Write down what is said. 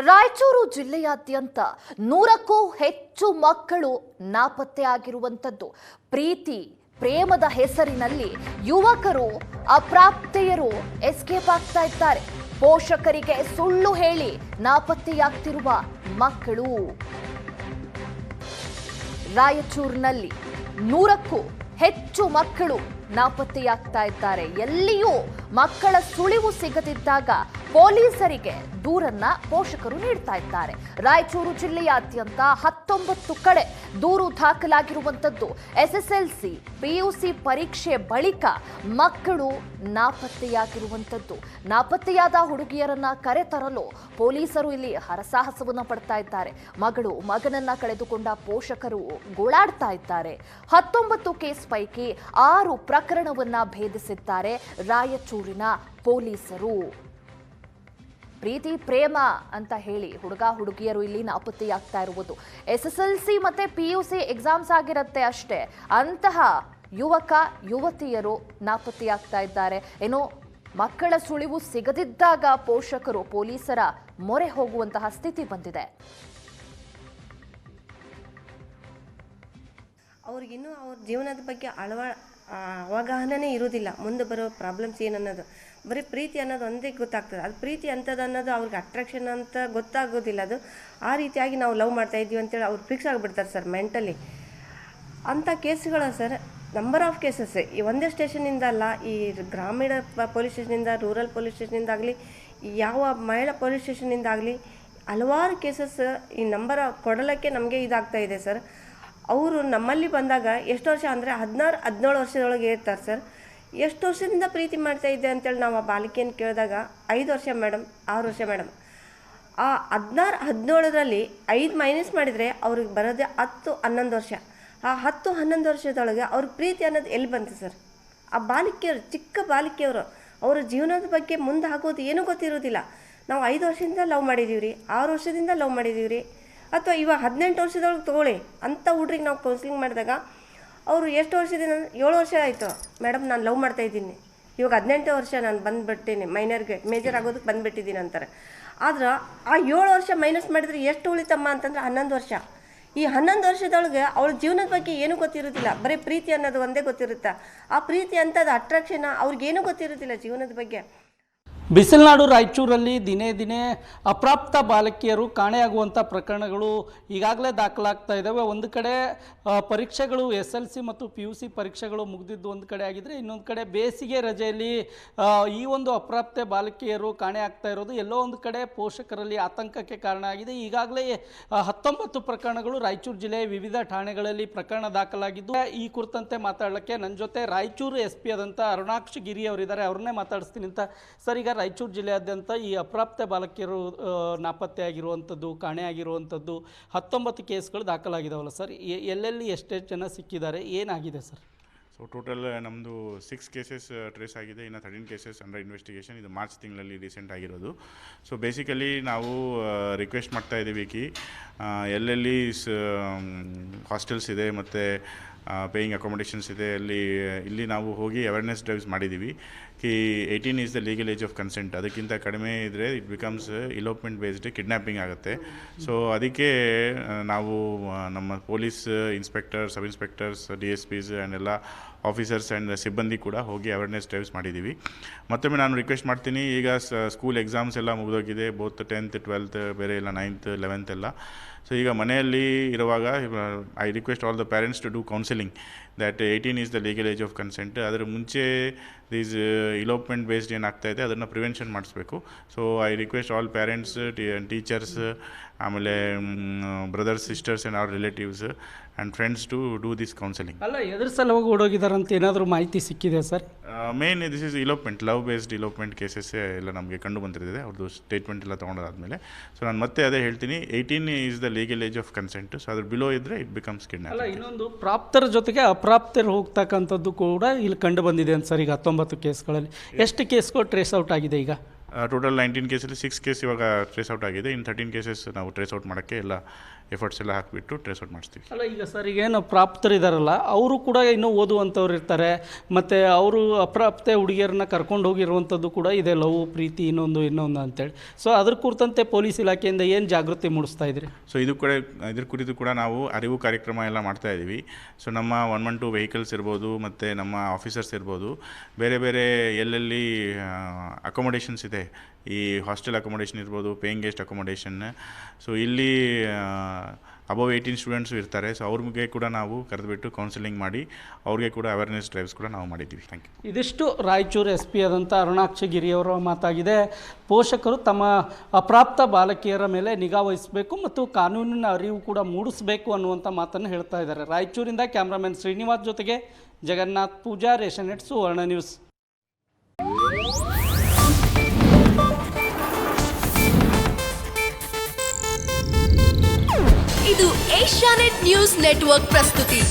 ರಾಯಚೂರು ಜಿಲ್ಲೆಯಾದ್ಯಂತ 100ಕ್ಕೂ ಹೆಚ್ಚು ಮಕ್ಕಳು ನಾಪತ್ತೆಯಾಗಿರುವಂತದ್ದು. ಪ್ರೀತಿ ಪ್ರೇಮದ ಹೆಸರಿನಲ್ಲಿ ಯುವಕರು ಅಪ್ರಾಪ್ತೆಯರು ಎಸ್ಕೇಪ್ ಆಗ್ತಾ ಇದ್ದಾರೆ. ಪೋಷಕರಿಗೆ ಸುಳ್ಳು ಹೇಳಿ ನಾಪತ್ತೆಯಾಗ್ತಿರುವ ಮಕ್ಕಳು. ರಾಯಚೂರಿನಲ್ಲಿ 100ಕ್ಕೂ ಹೆಚ್ಚು ಮಕ್ಕಳು ನಾಪತ್ತೆಯಾಗ್ತಾ ಇದ್ದಾರೆ. ಎಲ್ಲಿಯೂ ಮಕ್ಕಳ ಸುಳಿವು ಸಿಗದಿದ್ದಾಗ ಪೊಲೀಸರಿಗೆ ದೂರನ್ನ ಪೋಷಕರು ನೀಡ್ತಾ ಇದ್ದಾರೆ. ರಾಯಚೂರು ಜಿಲ್ಲೆಯಾದ್ಯಂತ 19 ಕಡೆ ದೂರು ದಾಖಲಾಗಿರುವಂತದ್ದು. SSLC PUC ಪರೀಕ್ಷೆ ಬಳಿಕ ಮಕ್ಕಳು ನಾಪತ್ತೆಯಾಗಿರುವಂತದ್ದು. ನಾಪತ್ತೆಯಾದ ಹುಡುಗಿಯರನ್ನ ಕರೆತರಲು ಪೊಲೀಸರು ಇಲ್ಲಿ ಹರಸಾಹಸವನ್ನ ಪಡ್ತಾ ಇದ್ದಾರೆ. ಮಗನನ್ನ ಕಳೆದುಕೊಂಡ ಪೋಷಕರು ಗೋಳಾಡ್ತಾ ಇದ್ದಾರೆ. 19 ಕೇಸ್ ಪೈಕಿ 6 ಪ್ರಕರಣವನ್ನ ಭೇದಿಸಿದ್ದಾರೆ ರಾಯಚೂರಿನ ಪೊಲೀಸರು. ಪ್ರೀತಿ ಪ್ರೇಮ ಅಂತ ಹೇಳಿ ಹುಡುಗಿಯರು ಇಲ್ಲಿ ನಾಪತ್ತೆಯಾಗ್ತಾ ಇರುವುದು. SSLC ಮತ್ತೆ PUC ಎಕ್ಸಾಮ್ಸ್ ಆಗಿರುತ್ತೆ ಅಷ್ಟೇ, ಅಂತಹ ಯುವಕ ಯುವತಿಯರು ನಾಪತ್ತೆಯಾಗ್ತಾ ಇದ್ದಾರೆ. ಏನು ಮಕ್ಕಳ ಸುಳಿವು ಸಿಗದಿದ್ದಾಗ ಪೋಷಕರು ಪೊಲೀಸರ ಮೊರೆ ಹೋಗುವಂತಹ ಸ್ಥಿತಿ ಬಂದಿದೆ. ಅವ್ರಿಗಿನ್ನೂ ಅವ್ರ ಜೀವನದ ಬಗ್ಗೆ ಅವಗಾಹನೆ ಇರೋದಿಲ್ಲ. ಮುಂದೆ ಬರೋ ಪ್ರಾಬ್ಲಮ್ಸ್ ಏನನ್ನೋದು ಬರೀ ಪ್ರೀತಿ ಅನ್ನೋದು ಒಂದೇ ಗೊತ್ತಾಗ್ತದೆ. ಅದು ಪ್ರೀತಿ ಅಂತದ್ದು ಅನ್ನೋದು ಅವ್ರಿಗೆ ಅಟ್ರಾಕ್ಷನ್ ಅಂತ ಗೊತ್ತಾಗೋದಿಲ್ಲ. ಅದು ಆ ರೀತಿಯಾಗಿ ನಾವು ಲವ್ ಮಾಡ್ತಾ ಇದ್ದೀವಿ ಅಂತೇಳಿ ಅವ್ರು ಫಿಕ್ಸ್ ಆಗಿಬಿಡ್ತಾರೆ ಸರ್ ಮೆಂಟಲಿ. ಅಂಥ ಕೇಸ್ಗಳು ಸರ್ ನಂಬರ್ ಆಫ್ ಕೇಸಸ್ ಈ ಒಂದೇ ಸ್ಟೇಷನಿಂದ ಅಲ್ಲ, ಈ ಗ್ರಾಮೀಣ ಪೊಲೀಸ್ ಸ್ಟೇಷನಿಂದ, ರೂರಲ್ ಪೊಲೀಸ್ ಸ್ಟೇಷನಿಂದಾಗಲಿ, ಯಾವ ಮಹಿಳಾ ಪೊಲೀಸ್ ಸ್ಟೇಷನಿಂದಾಗಲಿ ಹಲವಾರು ಕೇಸಸ್ ಈ ನಂಬರ್ ಕೊಡಲಿಕ್ಕೆ ನಮಗೆ ಇದಾಗ್ತಾ ಇದೆ ಸರ್. ಅವರು ನಮ್ಮಲ್ಲಿ ಬಂದಾಗ ಎಷ್ಟು ವರ್ಷ ಅಂದರೆ 16-17 ವರ್ಷದೊಳಗೆ ಇರ್ತಾರೆ ಸರ್. ಎಷ್ಟು ವರ್ಷದಿಂದ ಪ್ರೀತಿ ಮಾಡ್ತಾ ಇದ್ದೆ ಅಂತೇಳಿ ನಾವು ಆ ಬಾಲಿಕೆಯನ್ನು ಕೇಳಿದಾಗ 5 ವರ್ಷ ಮೇಡಮ್, 6 ವರ್ಷ ಮೇಡಮ್. ಆ 16-17ರಲ್ಲಿ 5 ಮೈನಸ್ ಮಾಡಿದರೆ ಅವ್ರಿಗೆ ಬರೋದೇ 10-11 ವರ್ಷ. ಆ 10-11 ವರ್ಷದೊಳಗೆ ಅವ್ರಿಗೆ ಪ್ರೀತಿ ಅನ್ನೋದು ಎಲ್ಲಿ ಬಂತು ಸರ್? ಆ ಬಾಲಿಕೆಯವರು, ಚಿಕ್ಕ ಬಾಲಿಕೆಯವರು, ಅವರ ಜೀವನದ ಬಗ್ಗೆ ಮುಂದೆ ಆಗೋದು ಏನೂ ಗೊತ್ತಿರೋದಿಲ್ಲ. ನಾವು 5 ವರ್ಷದಿಂದ ಲವ್ ಮಾಡಿದ್ದೀವಿ ರೀ, 6 ವರ್ಷದಿಂದ ಲವ್ ಮಾಡಿದ್ದೀವಿ ರೀ, ಅಥವಾ ಇವಾಗ 18 ವರ್ಷದೊಳಗೆ ತೊಗೊಳ್ಳಿ ಅಂಥ ಹುಡ್ರಿಗೆ ನಾವು ಕೌನ್ಸಿಲಿಂಗ್ ಮಾಡಿದಾಗ ಅವರು ಎಷ್ಟು ವರ್ಷದಿಂದ 7 ವರ್ಷ ಆಯಿತು ಮೇಡಮ್ ನಾನು ಲವ್ ಮಾಡ್ತಾಯಿದ್ದೀನಿ, ಇವಾಗ 18 ವರ್ಷ ನಾನು ಬಂದುಬಿಡ್ತೀನಿ, ಮೈನರ್ಗೆ ಮೇಜರ್ ಆಗೋದಕ್ಕೆ ಬಂದುಬಿಟ್ಟಿದ್ದೀನಿ ಅಂತಾರೆ. ಆದ್ರೆ ಆ 7 ವರ್ಷ ಮೈನಸ್ ಮಾಡಿದರೆ ಎಷ್ಟು ಉಳಿತಮ್ಮ ಅಂತಂದ್ರೆ 11 ವರ್ಷ. ಈ 11 ವರ್ಷದೊಳಗೆ ಅವಳ ಜೀವನದ ಬಗ್ಗೆ ಏನೂ ಗೊತ್ತಿರೋದಿಲ್ಲ, ಬರೀ ಪ್ರೀತಿ ಅನ್ನೋದು ಒಂದೇ ಗೊತ್ತಿರುತ್ತೆ. ಆ ಪ್ರೀತಿ ಅಂಥದ್ದು ಅಟ್ರಾಕ್ಷನ್ ಅವ್ರಿಗೇನೂ ಗೊತ್ತಿರೋದಿಲ್ಲ ಜೀವನದ ಬಗ್ಗೆ. ಬಿಸಿಲನಾಡು ರಾಯಚೂರಲ್ಲಿ ದಿನೇ ದಿನೇ ಅಪ್ರಾಪ್ತ ಬಾಲಕಿಯರು ಕಾಣೆಯಾಗುವಂಥ ಪ್ರಕರಣಗಳು ಈಗಾಗಲೇ ದಾಖಲಾಗ್ತಾ ಇದ್ದಾವೆ. ಒಂದು ಕಡೆ ಪರೀಕ್ಷೆಗಳು SLC ಮತ್ತು PUC ಪರೀಕ್ಷೆಗಳು ಮುಗಿದಿದ್ದು ಒಂದು ಕಡೆ ಆಗಿದ್ದರೆ, ಇನ್ನೊಂದು ಕಡೆ ಬೇಸಿಗೆ ರಜೆಯಲ್ಲಿ ಈ ಒಂದು ಅಪ್ರಾಪ್ತ ಬಾಲಕಿಯರು ಕಾಣೆ ಆಗ್ತಾ ಇರೋದು ಎಲ್ಲೋ ಒಂದು ಕಡೆ ಪೋಷಕರಲ್ಲಿ ಆತಂಕಕ್ಕೆ ಕಾರಣ ಆಗಿದೆ. ಈಗಾಗಲೇ 19 ಪ್ರಕರಣಗಳು ರಾಯಚೂರು ಜಿಲ್ಲೆಯ ವಿವಿಧ ಠಾಣೆಗಳಲ್ಲಿ ಪ್ರಕರಣ ದಾಖಲಾಗಿದ್ದು, ಈ ಕುರಿತಂತೆ ಮಾತಾಡಲಿಕ್ಕೆ ನನ್ನ ಜೊತೆ ರಾಯಚೂರು SP ಆದಂಥ ಅರುಣಾಕ್ಷ ಗಿರಿ ಅವರಿದ್ದಾರೆ. ಅವ್ರನ್ನೇ ಮಾತಾಡಿಸ್ತೀನಿ ಅಂತ. ಸರ್, ಈಗ ರಾಯಚೂರು ಜಿಲ್ಲೆಯಾದ್ಯಂತ ಈ ಅಪ್ರಾಪ್ತ ಬಾಲಕಿಯರು ನಾಪತ್ತೆಯಾಗಿರುವಂಥದ್ದು, ಕಾಣೆಯಾಗಿರುವಂಥದ್ದು 19 ಕೇಸ್ಗಳು ದಾಖಲಾಗಿದ್ದಾವಲ್ಲ ಸರ್, ಎಲ್ಲೆಲ್ಲಿ ಎಷ್ಟೆಷ್ಟು ಜನ ಸಿಕ್ಕಿದ್ದಾರೆ, ಏನಾಗಿದೆ ಸರ್? ಸೊ ಟೋಟಲ್ ನಮ್ಮದು 6 ಕೇಸಸ್ ಟ್ರೇಸ್ ಆಗಿದೆ, ಇನ್ನು 13 ಕೇಸಸ್ ಅಂಡರ್ ಇನ್ವೆಸ್ಟಿಗೇಷನ್. ಇದು ಮಾರ್ಚ್ ತಿಂಗಳಲ್ಲಿ ರೀಸೆಂಟ್ ಆಗಿರೋದು. ಸೊ ಬೇಸಿಕಲಿ ನಾವು ರಿಕ್ವೆಸ್ಟ್ ಮಾಡ್ತಾ ಇದ್ದೀವಿ ಎಲ್ಲೆಲ್ಲಿ ಹಾಸ್ಟೆಲ್ಸ್ ಇದೆ ಮತ್ತು ಪೇಯಿಂಗ್ ಅಕೊಮಡೇಷನ್ಸ್ ಇದೆ ಇಲ್ಲಿ ನಾವು ಹೋಗಿ ಅವೇರ್ನೆಸ್ ಡ್ರೈವ್ಸ್ ಮಾಡಿದ್ದೀವಿ. 18 is the legal age of consent. ಅದಕ್ಕಿಂತ ಕಡಿಮೆ ಇದ್ದರೆ ಇಟ್ ಬಿಕಮ್ಸ್ ಇಲೋಪ್ಮೆಂಟ್ ಬೇಸ್ಡ್ ಕಿಡ್ನ್ಯಾಪಿಂಗ್ ಆಗುತ್ತೆ. ಸೊ ಅದಕ್ಕೆ ನಾವು ನಮ್ಮ police inspector, sub inspectors, DSPs and ಎಲ್ಲ ಆಫೀಸರ್ಸ್ ಆ್ಯಂಡ್ ಸಿಬ್ಬಂದಿ ಕೂಡ ಹೋಗಿ ಅವೇರ್ನೆಸ್ ಡ್ರೈವ್ಸ್ ಮಾಡಿದ್ದೀವಿ. ಮತ್ತೊಮ್ಮೆ ನಾನು ರಿಕ್ವೆಸ್ಟ್ ಮಾಡ್ತೀನಿ, ಈಗ ಸ್ಕೂಲ್ ಎಕ್ಸಾಮ್ಸ್ ಎಲ್ಲ ಮುಗಿದೋಗಿದೆ, ಬೋತ್ 10th 12th ಬೇರೆ ಎಲ್ಲ 9th 11th ಎಲ್ಲ. ಸೊ ಈಗ ಮನೆಯಲ್ಲಿ ಇರುವಾಗ I request all the parents to do counselling that 18 is the legal age of consent. ಅದರ ಮುಂಚೆ ದೀಸ್ ಇಲೋಪ್ಮೆಂಟ್ ಬೇಸ್ಡ್ ಏನಾಗ್ತಾ ಇದೆ ಅದನ್ನು ಪ್ರಿವೆನ್ಷನ್ ಮಾಡಿಸ್ಬೇಕು. So I request all parents, teachers, ಆಮೇಲೆ brothers, sisters and our relatives and friends to do this counselling. ಅಲ್ಲ, ಎದುರು ಸಲ ಹೋಗಿ ಓಡೋಗಿದ್ದಾರಂತ ಏನಾದರೂ ಮಾಹಿತಿ ಸಿಕ್ಕಿದೆ sir? Main this is elopement, love based elopement ಕೇಸಸ್ಸೇ ಎಲ್ಲ ನಮಗೆ ಕಂಡು ಬಂದಿರ್ತದೆ, ಅವ್ರದ್ದು ಸ್ಟೇಟ್ಮೆಂಟ್ ಎಲ್ಲ ತೊಗೊಂಡಾದ್ಮೇಲೆ. ಸೊ ನಾನು ಮತ್ತೆ ಅದೇ ಹೇಳ್ತೀನಿ, 18 is the legal age of consent. So ಅದ್ರ ಬಿಲೋ ಇದ್ದರೆ ಇಟ್ ಬಿಕಮ್ಸ್ ಕಿಡ್ನಾಪ್. ಅಲ್ಲ, ಇನ್ನೊಂದು ಪ್ರಾಪ್ತರ ಜೊತೆಗೆ ಅಪ್ರಾಪ್ತರು ಹೋಗ್ತಕ್ಕಂಥದ್ದು ಕೂಡ ಇಲ್ಲಿ ಕಂಡು ಬಂದಿದೆ ಅಂತ ಸರ್. ಈಗ 19 ಕೇಸ್ಗಳಲ್ಲಿ ಎಷ್ಟು ಕೇಸ್ಗಳು ಟ್ರೇಸ್ ಔಟ್ ಆಗಿದೆ ಈಗ? ಟೋಟಲ್ 19 ಕೇಸಲ್ಲಿ 6 ಕೇಸ್ ಇವಾಗ ಟ್ರೇಸ್ ಔಟ್ ಆಗಿದೆ. ಇನ್ನು 13 ಕೇಸಸ್ ನಾವು ಟ್ರೇಸ್ ಔಟ್ ಮಾಡೋಕ್ಕೆ ಎಲ್ಲ ಎಫರ್ಟ್ಸ್ ಎಲ್ಲ ಹಾಕಿಬಿಟ್ಟು ಟ್ರೇಸ್ ಔಟ್ ಮಾಡಿಸ್ತೀವಿ. ಅಲ್ಲ, ಈಗ ಸರ್ ಈಗೇನು ಪ್ರಾಪ್ತರಿದ್ದಾರಲ್ಲ ಅವರು ಕೂಡ ಇನ್ನೂ ಓದುವಂಥವ್ರು ಇರ್ತಾರೆ, ಮತ್ತು ಅವರು ಅಪ್ರಾಪ್ತೆ ಹುಡುಗಿಯರನ್ನ ಕರ್ಕೊಂಡು ಹೋಗಿರುವಂಥದ್ದು ಕೂಡ ಇದೆ, ಲವ್, ಪ್ರೀತಿ, ಇನ್ನೊಂದು ಅಂತೇಳಿ. ಸೊ ಅದ್ರ ಕುರಿತಂತೆ ಪೊಲೀಸ್ ಇಲಾಖೆಯಿಂದ ಏನು ಜಾಗೃತಿ ಮೂಡಿಸ್ತಾ ಇದ್ರಿ? ಸೊ ಇದ್ರ ಕುರಿತು ಕೂಡ ನಾವು ಅರಿವು ಕಾರ್ಯಕ್ರಮ ಎಲ್ಲ ಮಾಡ್ತಾ ಇದ್ದೀವಿ. ಸೊ ನಮ್ಮ 112 ವೆಹಿಕಲ್ಸ್ ಇರ್ಬೋದು, ಮತ್ತು ನಮ್ಮ ಆಫೀಸರ್ಸ್ ಇರ್ಬೋದು, ಬೇರೆ ಬೇರೆ ಎಲ್ಲೆಲ್ಲಿ ಅಕೊಮೊಡೇಷನ್ಸ್ ಇದೆ, ಈ ಹಾಸ್ಟೆಲ್ ಅಕೊಮೊಡೇಷನ್ ಇರ್ಬೋದು, ಪೇಯಿಂಗ್ ಗೆಸ್ಟ್ ಅಕೊಮೊಡೇಷನ್, ಸೊ ಇಲ್ಲಿ ಅಬವ್ 18 ಸ್ಟೂಡೆಂಟ್ಸು ಇರ್ತಾರೆ. ಸೊ ಅವ್ರಿಗೆ ಕೂಡ ನಾವು ಕರೆದುಬಿಟ್ಟು ಕೌನ್ಸಿಲಿಂಗ್ ಮಾಡಿ ಅವ್ರಿಗೆ ಕೂಡ ಅವೇರ್ನೆಸ್ ಡ್ರೈವ್ಸ್ ಕೂಡ ನಾವು ಮಾಡಿದ್ದೀವಿ. Thank you. ಇದಿಷ್ಟು ರಾಯಚೂರು SP ಆದಂಥ ಅರುಣಾಕ್ಷಗಿರಿಯವರ ಮಾತಾಗಿದೆ. ಪೋಷಕರು ತಮ್ಮ ಅಪ್ರಾಪ್ತ ಬಾಲಕಿಯರ ಮೇಲೆ ನಿಗಾ ವಹಿಸಬೇಕು ಮತ್ತು ಕಾನೂನಿನ ಅರಿವು ಕೂಡ ಮೂಡಿಸಬೇಕು ಅನ್ನುವಂಥ ಮಾತನ್ನು ಹೇಳ್ತಾ ಇದ್ದಾರೆ. ರಾಯಚೂರಿಂದ ಕ್ಯಾಮ್ರಾಮನ್ ಶ್ರೀನಿವಾಸ್ ಜೊತೆಗೆ ಜಗನ್ನಾಥ್ ಪೂಜಾರ್, ಏಷ್ಯಾನೆಟ್ ಸುವರ್ಣ ನ್ಯೂಸ್. ಇದು ಏಷ್ಯಾನೆಟ್ ನ್ಯೂಸ್ ನೆಟ್ವರ್ಕ್ ಪ್ರಸ್ತುತಿ.